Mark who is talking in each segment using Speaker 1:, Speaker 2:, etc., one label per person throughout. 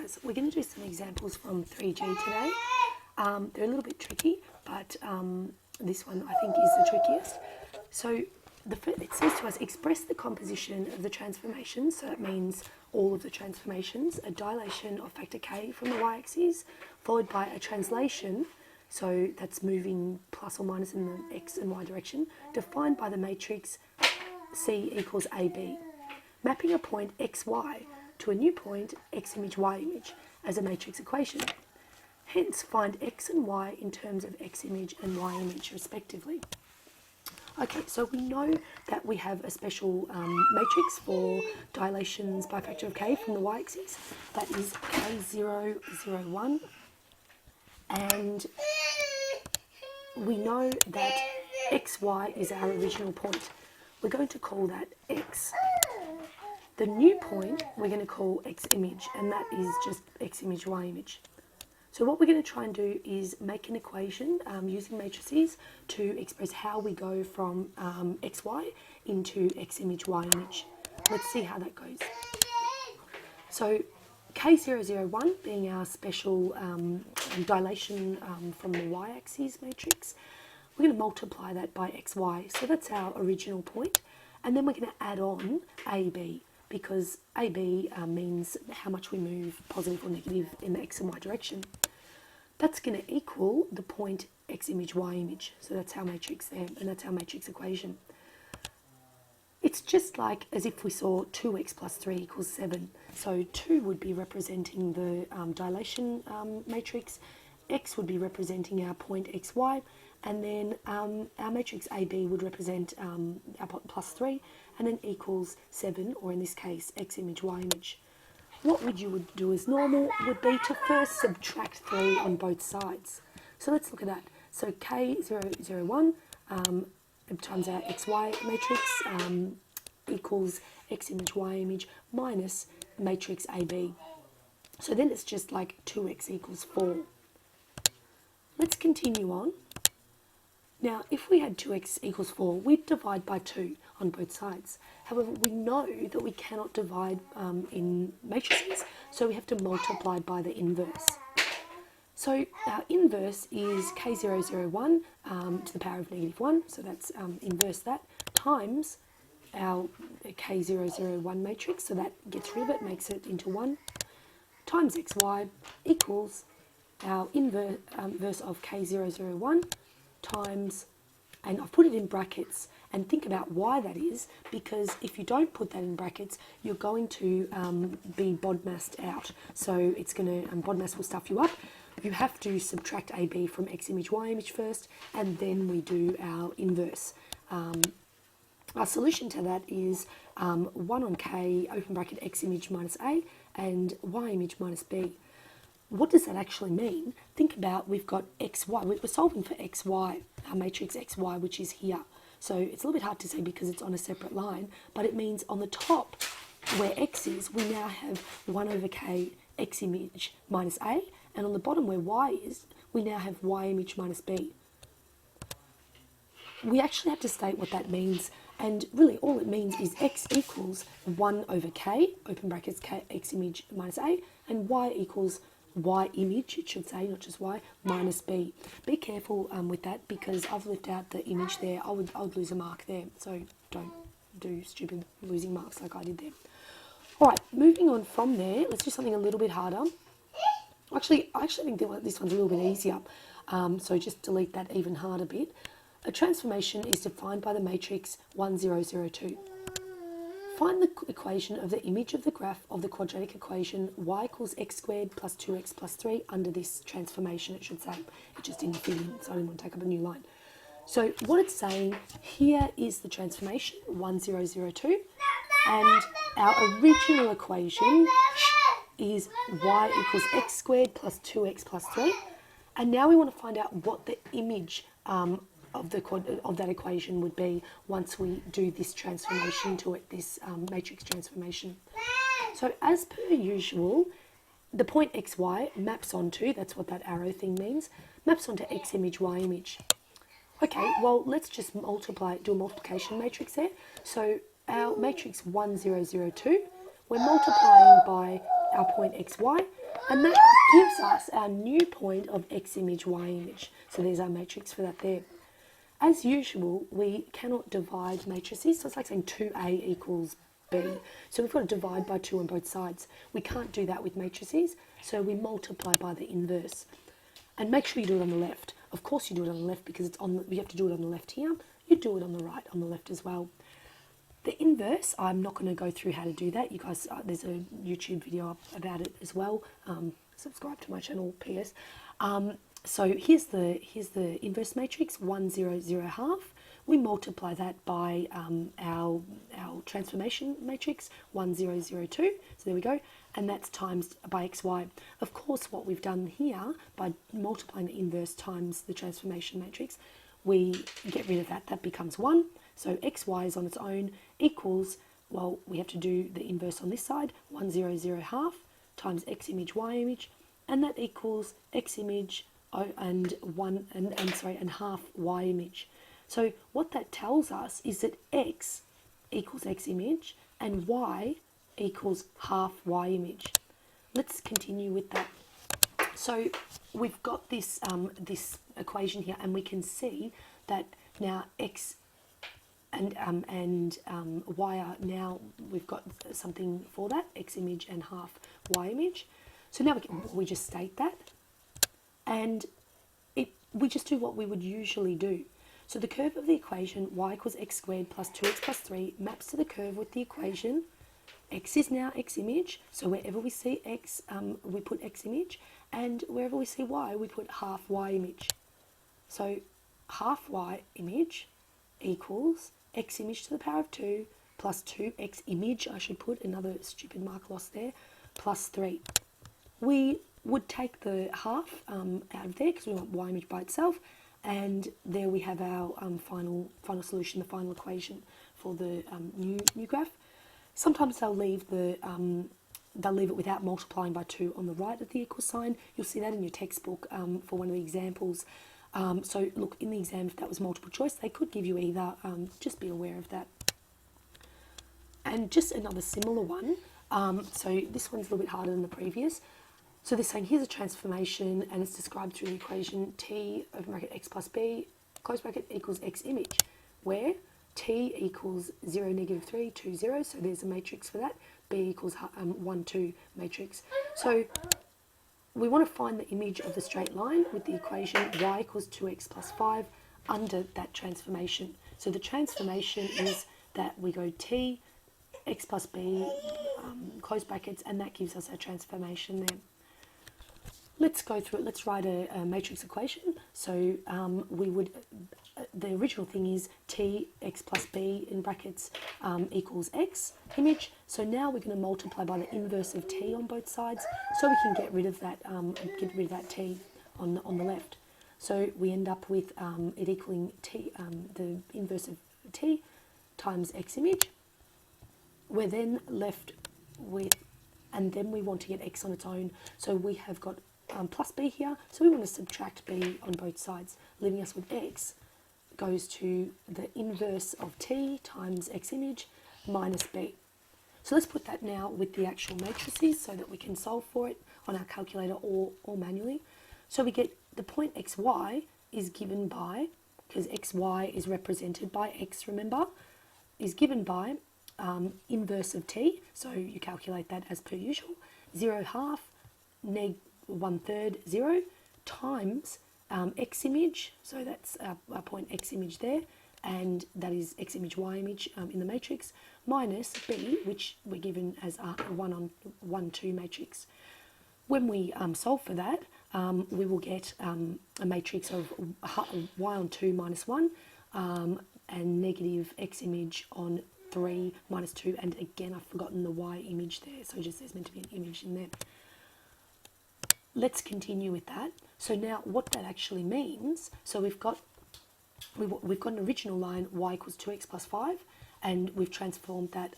Speaker 1: guys, we're going to do some examples from 3G today. They're a little bit tricky, but this one I think is the trickiest. So it says to us, express the composition of the transformations. So that means all of the transformations, a dilation of factor k from the y-axis, followed by a translation, so that's moving plus or minus in the x and y direction, defined by the matrix C equals AB. Mapping a point xy to a new point x image y image as a matrix equation. Hence, find x and y in terms of x image and y image respectively. Okay, so we know that we have a special matrix for dilations by factor of k from the y-axis. That is K0, 0, 1. And we know that xy is our original point. We're going to call that x. The new point we're going to call x image, and that is just x image, y image. So what we're going to try and do is make an equation using matrices to express how we go from xy into x image, y image. Let's see how that goes. So K001 being our special dilation from the y-axis matrix, we're going to multiply that by xy. So that's our original point. And then we're going to add on AB, because AB means how much we move positive or negative in the x and y direction. That's going to equal the point x image, y image. So that's our matrix there, and that's our matrix equation. It's just like as if we saw 2x plus 3 equals 7. So 2 would be representing the dilation matrix, x would be representing our point xy, and then our matrix AB would represent our plus 3, and then equals 7, or in this case, x image, y image. What you would do as normal would be to first subtract 3 on both sides. So let's look at that. So K001 times our xy matrix equals x image, y image minus matrix AB. So then it's just like 2x equals 4. Let's continue on. Now, if we had 2x equals 4, we'd divide by 2 on both sides. However, we know that we cannot divide in matrices, so we have to multiply by the inverse. So our inverse is K001 to the power of negative 1, so that's inverse that, times our K001 matrix, so that gets rid of it, makes it into 1, times xy equals our inverse of K001 times, and I've put it in brackets, and think about why that is, because if you don't put that in brackets, you're going to be BODMASed out. So it's going to, BODMAS will stuff you up. You have to subtract AB from x image, y image first, and then we do our inverse. Our solution to that is 1 on k, open bracket, x image minus a, and y image minus b. What does that actually mean? Think about, we've got xy, we're solving for xy, our matrix xy, which is here. So it's a little bit hard to see because it's on a separate line, but it means on the top where x is, we now have 1 over k x image minus a, and on the bottom where y is, we now have y image minus b. We actually have to state what that means, and really all it means is x equals 1 over k, open brackets, k, x image minus a, and y equals y image, it should say, not just y, minus b. Be careful with that, because I've left out the image there. I would lose a mark there, so don't do stupid losing marks like I did there. All right, moving on from there, let's do something a little bit harder. Actually, I think this one's a little bit easier, so just delete that even harder bit. A transformation is defined by the matrix 1, 0, 0, 2. Find the equation of the image of the graph of the quadratic equation y equals x squared plus 2x plus 3 under this transformation, it should say. It just didn't fit in, so I didn't want to take up a new line. So what it's saying, here is the transformation, 1, 0, 0, 2, and our original equation is y equals x squared plus 2x plus 3, and now we want to find out what the image of that equation would be once we do this transformation to it, this matrix transformation. So as per usual, the point xy maps onto, that's what that arrow thing means, maps onto x image, y image. Okay, well, let's just do a multiplication matrix there. So our matrix 1, 0, 0, 2, we're multiplying by our point xy, and that gives us our new point of x image, y image. So there's our matrix for that there. As usual, we cannot divide matrices, so it's like saying 2a equals b. So we've got to divide by 2 on both sides. We can't do that with matrices, so we multiply by the inverse. And make sure you do it on the left. Of course you do it on the left because it's on. You have to do it on the left here. You do it on the right, on the left as well. The inverse, I'm not going to go through how to do that. You guys, there's a YouTube video up about it as well. Subscribe to my channel, PS. So here's the inverse matrix, 1, 0, 0, half. We multiply that by our transformation matrix, 1, 0, 0, 2. So there we go. And that's times by xy. Of course, what we've done here, by multiplying the inverse times the transformation matrix, we get rid of that. That becomes 1. So xy is on its own equals, well, we have to do the inverse on this side, 1, 0, 0, half times x image, y image, and that equals x image and half y image. So what that tells us is that x equals x image and y equals half y image. Let's continue with that. So we've got this this equation here, and we can see that now x and y are now, we've got something for that, x image and half y image. So now we just state that, and we just do what we would usually do. So the curve of the equation y equals x squared plus 2x plus 3 maps to the curve with the equation. X is now x image, so wherever we see x, we put x image, and wherever we see y, we put half y image. So half y image equals x image to the power of 2 plus 2x image, I should put another stupid mark lost there, plus 3. We would take the half out of there because we want y image by itself, and there we have our final solution, the final equation for the new graph. Sometimes they'll leave it without multiplying by 2 on the right of the equal sign. You'll see that in your textbook for one of the examples. So look, in the exam, if that was multiple choice, they could give you either. Just be aware of that. And just another similar one. So this one's a little bit harder than the previous. So they're saying here's a transformation, and it's described through the equation t open bracket x plus b close bracket equals x image, where t equals 0, negative 3, 2, 0. So there's a matrix for that. B equals 1, 2 matrix. So we want to find the image of the straight line with the equation y equals 2x plus 5 under that transformation. So the transformation is that we go t, x plus b, close brackets, and that gives us our transformation there. Let's go through it. Let's write a matrix equation. So we would, the original thing is t, x plus b in brackets equals x image. So now we're going to multiply by the inverse of t on both sides, so we can get rid of that t on the left. So we end up with it equaling t, the inverse of t times x image. We're then left with, and then we want to get x on its own. So we have got plus b here, so we want to subtract b on both sides, leaving us with x goes to the inverse of t times x image minus b. So let's put that now with the actual matrices so that we can solve for it on our calculator or manually. So we get the point xy is given by, because xy is represented by x, remember, is given by inverse of t, so you calculate that as per usual, 0 half, neg 1/3, 0, times x image, so that's our point x image there, and that is x image, y image in the matrix, minus b, which we're given as a 1 on 1, 2 matrix. When we solve for that, we will get a matrix of y on 2 minus 1, and negative x image on 3 minus 2, and again I've forgotten the y image there, so just there's meant to be an image in there. Let's continue with that. So now what that actually means, so we've got an original line y equals 2x plus 5, and we've transformed that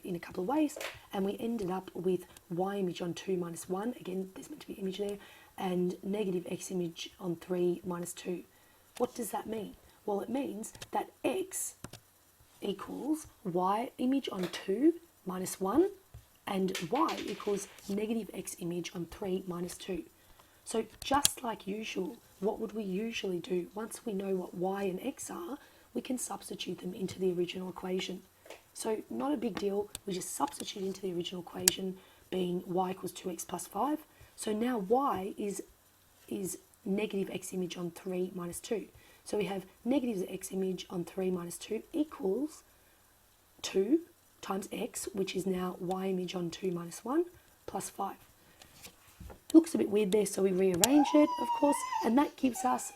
Speaker 1: in a couple of ways, and we ended up with y image on 2 minus 1, again there's meant to be an image there, and negative x image on 3 minus 2. What does that mean? Well, it means that x equals y image on 2 minus 1 and y equals negative x image on 3 minus 2. So just like usual, what would we usually do? Once we know what y and x are, we can substitute them into the original equation. So not a big deal, we just substitute into the original equation being y equals 2x plus 5. So now y is negative x image on 3 minus 2. So we have negative x image on 3 minus 2 equals 2 times x, which is now y image on 2 minus 1, plus 5. Looks a bit weird there, so we rearrange it, of course, and that gives us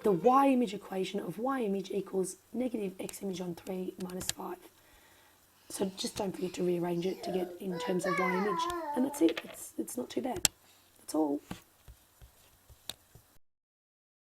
Speaker 1: the y image equation of y image equals negative x image on 3 minus 5. So just don't forget to rearrange it to get in terms of y image. And that's it. It's not too bad. That's all.